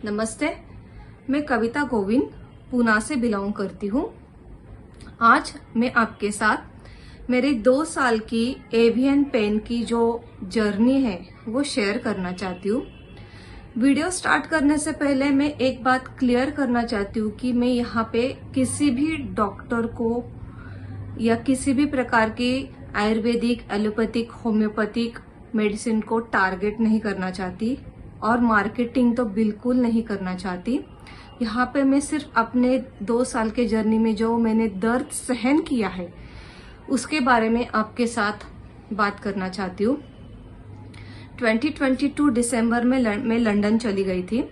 नमस्ते, मैं कविता गोविंद पूना से बिलोंग करती हूँ। आज मैं आपके साथ मेरी 2 साल की एवियन पेन की जो जर्नी है वो शेयर करना चाहती हूँ। वीडियो स्टार्ट करने से पहले मैं एक बात क्लियर करना चाहती हूँ कि मैं यहाँ पे किसी भी डॉक्टर को या किसी भी प्रकार की आयुर्वेदिक, एलोपैथिक, होम्योपैथिक मेडिसिन को टारगेट नहीं करना चाहती और मार्केटिंग तो बिल्कुल नहीं करना चाहती। यहाँ पे मैं सिर्फ अपने 2 साल के जर्नी में जो मैंने दर्द सहन किया है उसके बारे में आपके साथ बात करना चाहती हूँ। 2022 दिसंबर में मैं लंदन चली गई थी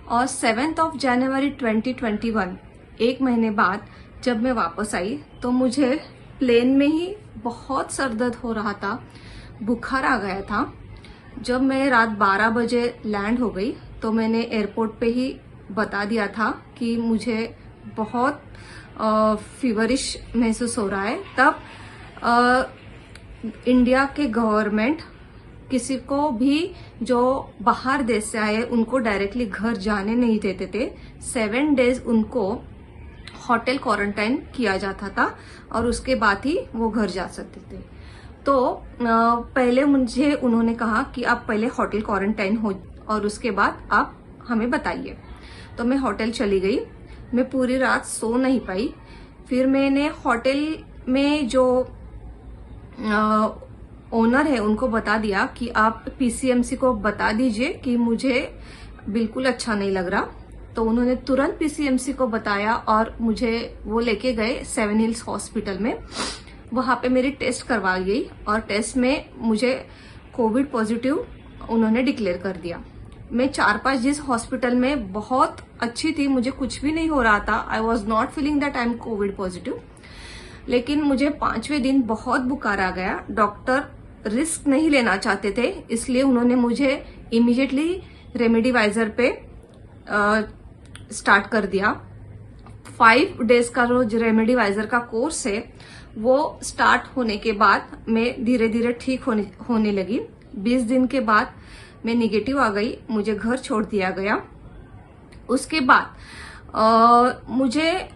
और 7 जनवरी 2021 एक महीने बाद जब मैं वापस आई तो मुझे प्लेन में ही बहुत सर दर्द हो रहा था, बुखार आ गया था। जब मैं रात 12 बजे लैंड हो गई तो मैंने एयरपोर्ट पे ही बता दिया था कि मुझे बहुत फीवरिश महसूस हो रहा है। तब इंडिया के गवर्नमेंट किसी को भी जो बाहर देश से आए उनको डायरेक्टली घर जाने नहीं देते थे। 7 डेज उनको होटल क्वारंटाइन किया जाता था और उसके बाद ही वो घर जा सकते थे। तो पहले मुझे उन्होंने कहा कि आप पहले होटल क्वारंटाइन हो और उसके बाद आप हमें बताइए। तो मैं होटल चली गई। मैं पूरी रात सो नहीं पाई। फिर मैंने होटल में जो ओनर है उनको बता दिया कि आप पीसीएमसी को बता दीजिए कि मुझे बिल्कुल अच्छा नहीं लग रहा। तो उन्होंने तुरंत पीसीएमसी को बताया और मुझे वो लेके गए 7 हिल्स हॉस्पिटल में। वहां पे मेरी टेस्ट करवाई गई और टेस्ट में मुझे कोविड पॉजिटिव उन्होंने डिक्लेयर कर दिया। मैं 4-5 जिस हॉस्पिटल में बहुत अच्छी थी, मुझे कुछ भी नहीं हो रहा था। I was not feeling that I am Covid positive. लेकिन मुझे 5वें दिन बहुत बुखार आ गया। डॉक्टर रिस्क नहीं लेना चाहते थे, इसलिए उन्होंने मुझे इमीडिएटली रेमेडीवाइजर पे स्टार्ट कर दिया। 5 डेज का जो रेमेडीवाइजर का कोर्स है वो स्टार्ट होने के बाद मैं धीरे धीरे ठीक होने लगी। 20 दिन के बाद मैं निगेटिव आ गई, मुझे घर छोड़ दिया गया। उसके बाद मुझे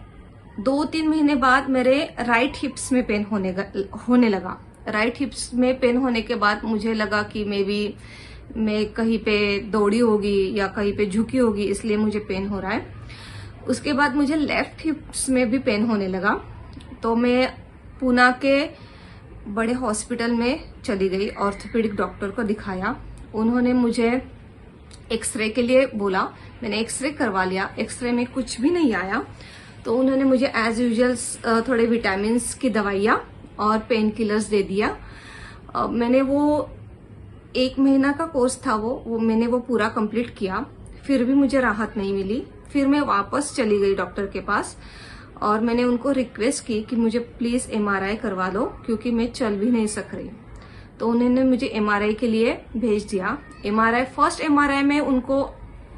2-3 महीने बाद मेरे राइट हिप्स में पेन होने लगा। राइट हिप्स में पेन होने के बाद मुझे लगा कि मैं कहीं पे दौड़ी होगी या कहीं पे झुकी होगी, इसलिए मुझे पेन हो रहा है। उसके बाद मुझे लेफ्ट हिप्स में भी पेन होने लगा। तो मैं पूना के बड़े हॉस्पिटल में चली गई, ऑर्थोपेडिक डॉक्टर को दिखाया। उन्होंने मुझे एक्सरे के लिए बोला। मैंने एक्सरे करवा लिया। एक्सरे में कुछ भी नहीं आया तो उन्होंने मुझे एज यूजुअल थोड़े विटामिन की दवाइयाँ और पेन किलर्स दे दिया। मैंने वो 1 महीना का कोर्स था वो मैंने पूरा कंप्लीट किया। फिर भी मुझे राहत नहीं मिली। फिर मैं वापस चली गई डॉक्टर के पास और मैंने उनको रिक्वेस्ट की कि मुझे प्लीज एमआरआई करवा दो क्योंकि मैं चल भी नहीं सक रही। तो उन्होंने मुझे एमआरआई के लिए भेज दिया। फर्स्ट एमआरआई में उनको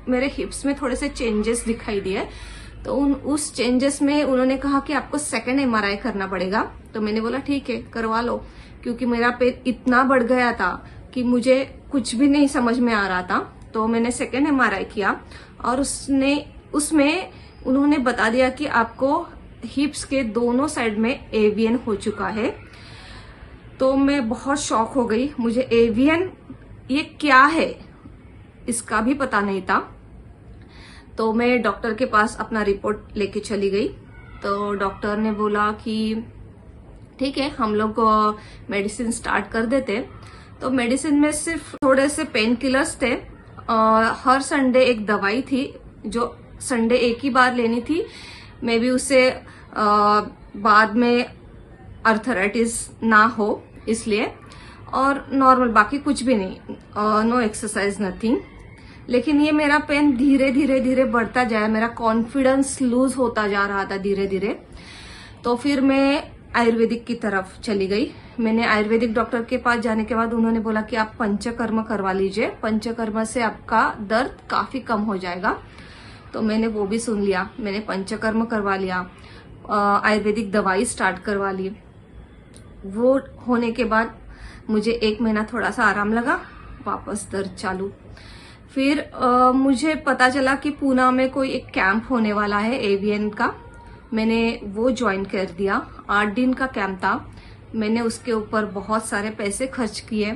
मेरे हिप्स में थोड़े से चेंजेस दिखाई दिए। तो उस चेंजेस में उन्होंने कहा कि आपको सेकंड एमआरआई करना पड़ेगा। तो मैंने बोला ठीक है, करवा लो, क्योंकि मेरा पेन इतना बढ़ गया था कि मुझे कुछ भी नहीं समझ में आ रहा था। तो मैंने सेकंड एमआरआई किया और उसमें उन्होंने बता दिया कि आपको हिप्स के दोनों साइड में एवियन हो चुका है। तो मैं बहुत शॉक हो गई। मुझे एवियन ये क्या है इसका भी पता नहीं था। तो मैं डॉक्टर के पास अपना रिपोर्ट लेके चली गई। तो डॉक्टर ने बोला कि ठीक है, हम लोग मेडिसिन स्टार्ट कर देते। तो मेडिसिन में सिर्फ थोड़े से पेन किलर्स थे। हर संडे एक दवाई थी जो संडे एक ही बार लेनी थी। मे बी उससे बाद में अर्थराइटिस ना हो इसलिए, और नॉर्मल बाकी कुछ भी नहीं, नो एक्सरसाइज नथिंग। लेकिन ये मेरा पेन धीरे धीरे बढ़ता जाए, मेरा कॉन्फिडेंस लूज होता जा रहा था धीरे धीरे। तो फिर मैं आयुर्वेदिक की तरफ चली गई। मैंने आयुर्वेदिक डॉक्टर के पास जाने के बाद उन्होंने बोला कि आप पंचकर्म करवा लीजिए, पंचकर्म से आपका दर्द काफी कम हो जाएगा। तो मैंने वो भी सुन लिया। मैंने पंचकर्म करवा लिया, आयुर्वेदिक दवाई स्टार्ट करवा ली। वो होने के बाद मुझे 1 महीना थोड़ा सा आराम लगा, वापस दर्द चालू। फिर मुझे पता चला कि पूना में कोई एक कैंप होने वाला है एवीएन का। मैंने वो ज्वाइन कर दिया। 8 दिन का कैंप था। मैंने उसके ऊपर बहुत सारे पैसे खर्च किए।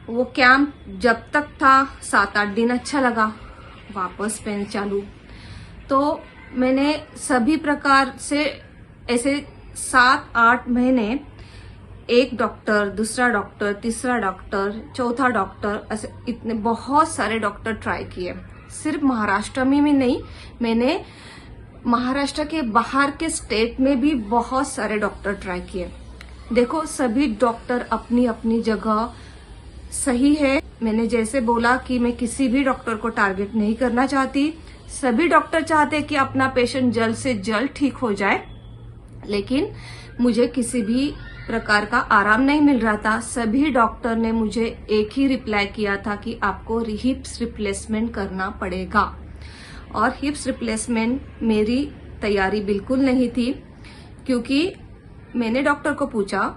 वो कैंप जब तक था 7-8 दिन अच्छा लगा, वापस पेन चालू। तो मैंने सभी प्रकार से ऐसे 7-8 महीने एक डॉक्टर, दूसरा डॉक्टर, तीसरा डॉक्टर, चौथा डॉक्टर, ऐसे इतने बहुत सारे डॉक्टर ट्राई किए। सिर्फ महाराष्ट्र में भी नहीं, मैंने महाराष्ट्र के बाहर के स्टेट में भी बहुत सारे डॉक्टर ट्राई किए। देखो, सभी डॉक्टर अपनी अपनी जगह सही है। मैंने जैसे बोला कि मैं किसी भी डॉक्टर को टारगेट नहीं करना चाहती। सभी डॉक्टर चाहते हैं कि अपना पेशेंट जल्द से जल्द ठीक हो जाए, लेकिन मुझे किसी भी प्रकार का आराम नहीं मिल रहा था। सभी डॉक्टर ने मुझे एक ही रिप्लाई किया था कि आपको हिप्स रिप्लेसमेंट करना पड़ेगा। और हिप्स रिप्लेसमेंट मेरी तैयारी बिल्कुल नहीं थी, क्योंकि मैंने डॉक्टर को पूछा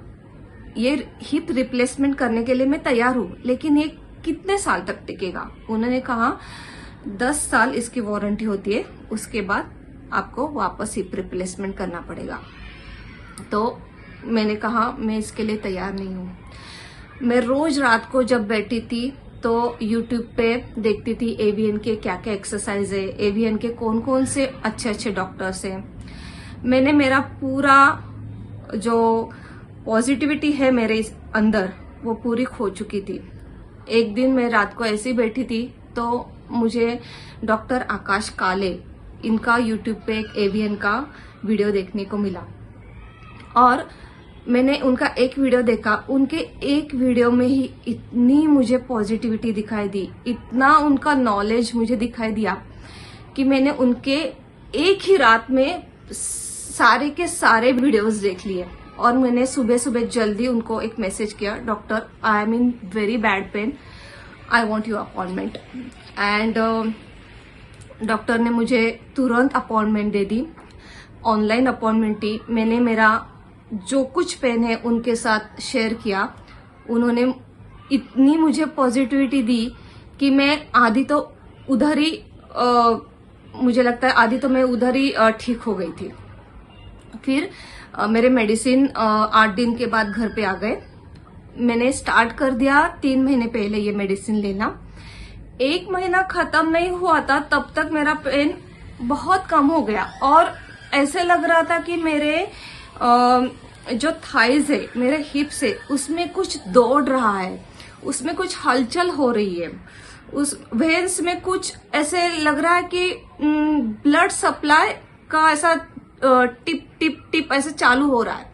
ये हिप रिप्लेसमेंट करने के लिए मैं तैयार हूं, लेकिन ये कितने साल तक टिकेगा। उन्होंने कहा 10 साल इसकी वारंटी होती है, उसके बाद आपको वापस हिप रिप्लेसमेंट करना पड़ेगा। तो मैंने कहा मैं इसके लिए तैयार नहीं हूं। मैं रोज रात को जब बैठी थी तो YouTube पे देखती थी एवीएन के क्या क्या एक्सरसाइज है, एवीएन के कौन कौन से अच्छे अच्छे डॉक्टर्स हैं। मैंने मेरा पूरा जो पॉजिटिविटी है मेरे अंदर वो पूरी खो चुकी थी। एक दिन मैं रात को ऐसे ही बैठी थी तो मुझे डॉक्टर आकाश काले, इनका YouTube पे एक एवीएन का वीडियो देखने को मिला और मैंने उनका एक वीडियो देखा। उनके एक वीडियो में ही इतनी मुझे पॉजिटिविटी दिखाई दी, इतना उनका नॉलेज मुझे दिखाई दिया कि मैंने उनके एक ही रात में सारे के सारे वीडियोस देख लिए। और मैंने सुबह सुबह जल्दी उनको एक मैसेज किया, doctor I am in very bad pain, I want your appointment. And doctor ने मुझे तुरंत अपॉइंटमेंट दे दी, ऑनलाइन अपॉइंटमेंट दी। मैंने मेरा जो कुछ पेन है उनके साथ शेयर किया। उन्होंने इतनी मुझे पॉजिटिविटी दी कि मैं आधी तो उधर ही मुझे लगता है आधी तो मैं उधर ही ठीक हो गई थी। फिर मेरे मेडिसिन 8 दिन के बाद घर पे आ गए। मैंने स्टार्ट कर दिया 3 महीने पहले ये मेडिसिन लेना। 1 महीना खत्म नहीं हुआ था तब तक मेरा पेन बहुत कम हो गया और ऐसे लग रहा था कि मेरे जो थाइज है, मेरे हिप्स है, उसमें कुछ दौड़ रहा है, उसमें कुछ हलचल हो रही है। उस वेन्स में कुछ ऐसे लग रहा है कि ब्लड सप्लाई का ऐसा टिप टिप टिप ऐसे चालू हो रहा है।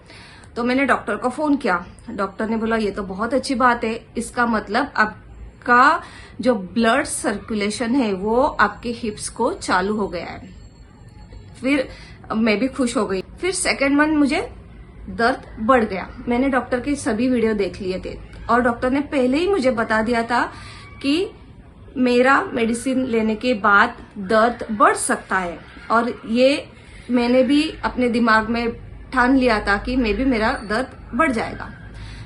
तो मैंने डॉक्टर को फोन किया। डॉक्टर ने बोला ये तो बहुत अच्छी बात है, इसका मतलब आपका जो ब्लड सर्कुलेशन है वो आपके हिप्स को चालू हो गया है। फिर मैं भी खुश हो गई। फिर सेकेंड मंथ मुझे दर्द बढ़ गया। मैंने डॉक्टर के सभी वीडियो देख लिए थे और डॉक्टर ने पहले ही मुझे बता दिया था कि मेरा मेडिसिन लेने के बाद दर्द बढ़ सकता है। और ये मैंने भी अपने दिमाग में ठान लिया था कि मेरा दर्द बढ़ जाएगा।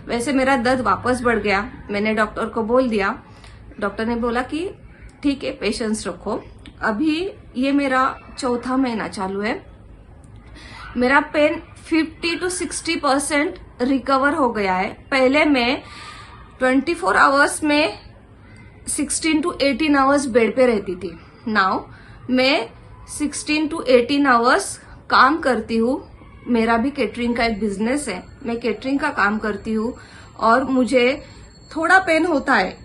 वैसे मेरा दर्द वापस बढ़ गया। मैंने डॉक्टर को बोल दिया। डॉक्टर ने बोला कि ठीक है, पेशेंस रखो। अभी ये मेरा 4था महीना चालू है। मेरा पेन 50 to 60% रिकवर हो गया है। पहले मैं 24 आवर्स में 16 to 18 आवर्स बेड पे रहती थी। नाउ मैं 16 to 18 आवर्स काम करती हूँ। मेरा भी केटरिंग का एक बिजनेस है, मैं केटरिंग का काम करती हूँ और मुझे थोड़ा पेन होता है।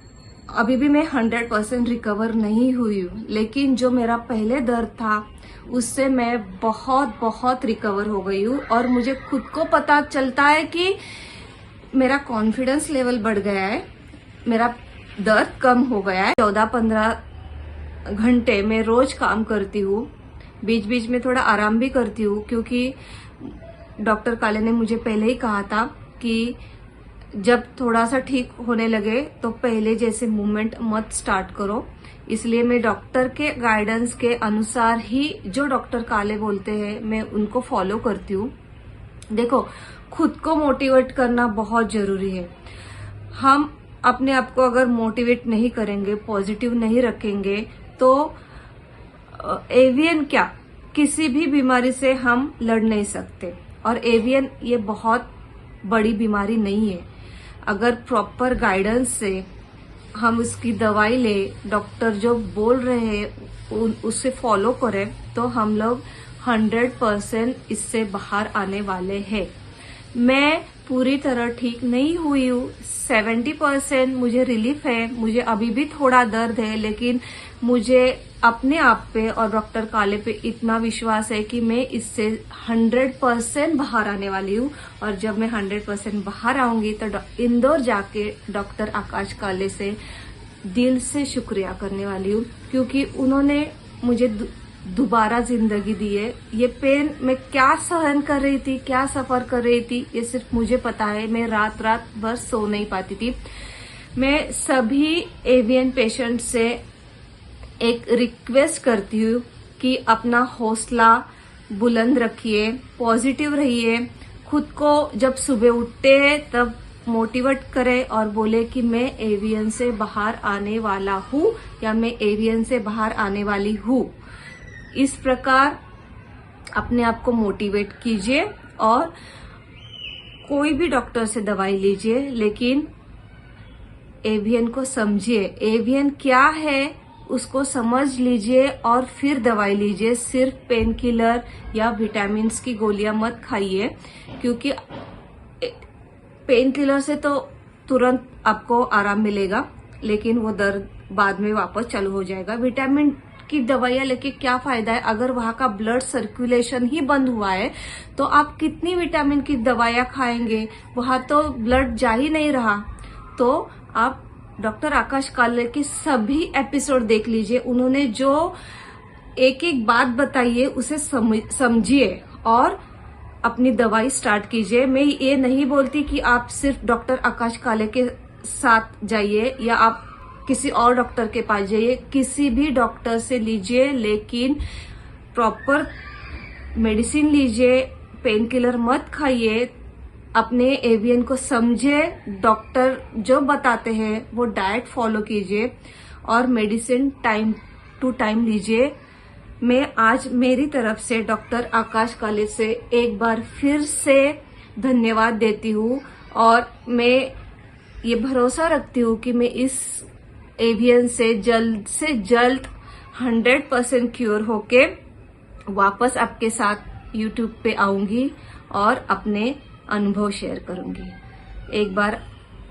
अभी भी मैं 100% रिकवर नहीं हुई हूँ, लेकिन जो मेरा पहले दर्द था उससे मैं बहुत बहुत रिकवर हो गई हूँ। और मुझे खुद को पता चलता है कि मेरा कॉन्फिडेंस लेवल बढ़ गया है, मेरा दर्द कम हो गया है। 14-15 घंटे मैं रोज काम करती हूँ, बीच बीच में थोड़ा आराम भी करती हूँ, क्योंकि डॉक्टर काले ने मुझे पहले ही कहा था कि जब थोड़ा सा ठीक होने लगे तो पहले जैसे मूवमेंट मत स्टार्ट करो। इसलिए मैं डॉक्टर के गाइडेंस के अनुसार ही जो डॉक्टर काले बोलते हैं मैं उनको फॉलो करती हूँ। देखो, खुद को मोटिवेट करना बहुत जरूरी है। हम अपने आप को अगर मोटिवेट नहीं करेंगे, पॉजिटिव नहीं रखेंगे, तो एवियन क्या, किसी भी बीमारी से हम लड़ नहीं सकते। और एवियन ये बहुत बड़ी बीमारी नहीं है। अगर प्रॉपर गाइडेंस से हम उसकी दवाई ले, डॉक्टर जो बोल रहे हैं उससे फॉलो करें, तो हम लोग 100% इससे बाहर आने वाले हैं। मैं पूरी तरह ठीक नहीं हुई हूँ, 70% मुझे रिलीफ है, मुझे अभी भी थोड़ा दर्द है, लेकिन मुझे अपने आप पे और डॉक्टर काले पे इतना विश्वास है कि मैं इससे 100% बाहर आने वाली हूँ। और जब मैं 100% बाहर आऊंगी तो इंदौर जाके डॉक्टर आकाश काले से दिल से शुक्रिया करने वाली हूँ, क्योंकि उन्होंने मुझे दोबारा जिंदगी दी है। ये पेन मैं क्या सहन कर रही थी, क्या सफर कर रही थी, ये सिर्फ मुझे पता है। मैं रात रात भर सो नहीं पाती थी। मैं सभी एवियन पेशेंट से एक रिक्वेस्ट करती हूँ कि अपना हौसला बुलंद रखिए, पॉजिटिव रहिए, खुद को जब सुबह उठते हैं तब मोटिवेट करें और बोले कि मैं एवियन से बाहर आने वाला हूँ या मैं एवियन से बाहर आने वाली हूँ। इस प्रकार अपने आप को मोटिवेट कीजिए और कोई भी डॉक्टर से दवाई लीजिए, लेकिन एवियन को समझिए। एवियन क्या है उसको समझ लीजिए और फिर दवाई लीजिए। सिर्फ पेन किलर या विटामिन की गोलियां मत खाइए, क्योंकि पेन किलर से तो तुरंत आपको आराम मिलेगा, लेकिन वो दर्द बाद में वापस चालू हो जाएगा। विटामिन की दवाइयां लेके क्या फायदा है अगर वहां का ब्लड सर्कुलेशन ही बंद हुआ है? तो आप कितनी विटामिन की दवाइयां खाएंगे, वहां तो ब्लड जा ही नहीं रहा। तो आप डॉक्टर आकाश काले के सभी एपिसोड देख लीजिए। उन्होंने जो एक एक बात बताई है उसे समझिए और अपनी दवाई स्टार्ट कीजिए। मैं ये नहीं बोलती कि आप सिर्फ डॉक्टर आकाश काले के साथ जाइए या आप किसी और डॉक्टर के पास जाइए, किसी भी डॉक्टर से लीजिए, लेकिन प्रॉपर मेडिसिन लीजिए, पेन किलर मत खाइए। अपने एवियन को समझे, डॉक्टर जो बताते हैं वो डाइट फॉलो कीजिए और मेडिसिन टाइम टू टाइम लीजिए। मैं आज मेरी तरफ से डॉक्टर आकाश काले से एक बार फिर से धन्यवाद देती हूँ और मैं ये भरोसा रखती हूँ कि मैं इस एवियन से जल्द 100% क्योर होके वापस आपके साथ यूट्यूब पे आऊंगी और अपने अनुभव शेयर करूंगी। एक बार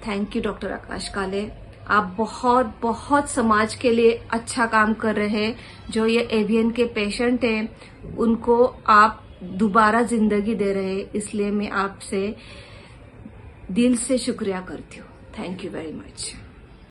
थैंक यू डॉक्टर आकाश काले। आप बहुत बहुत समाज के लिए अच्छा काम कर रहे हैं। जो ये एवियन के पेशेंट हैं उनको आप दोबारा जिंदगी दे रहे हैं, इसलिए मैं आपसे दिल से शुक्रिया करती हूँ। Thank you very much.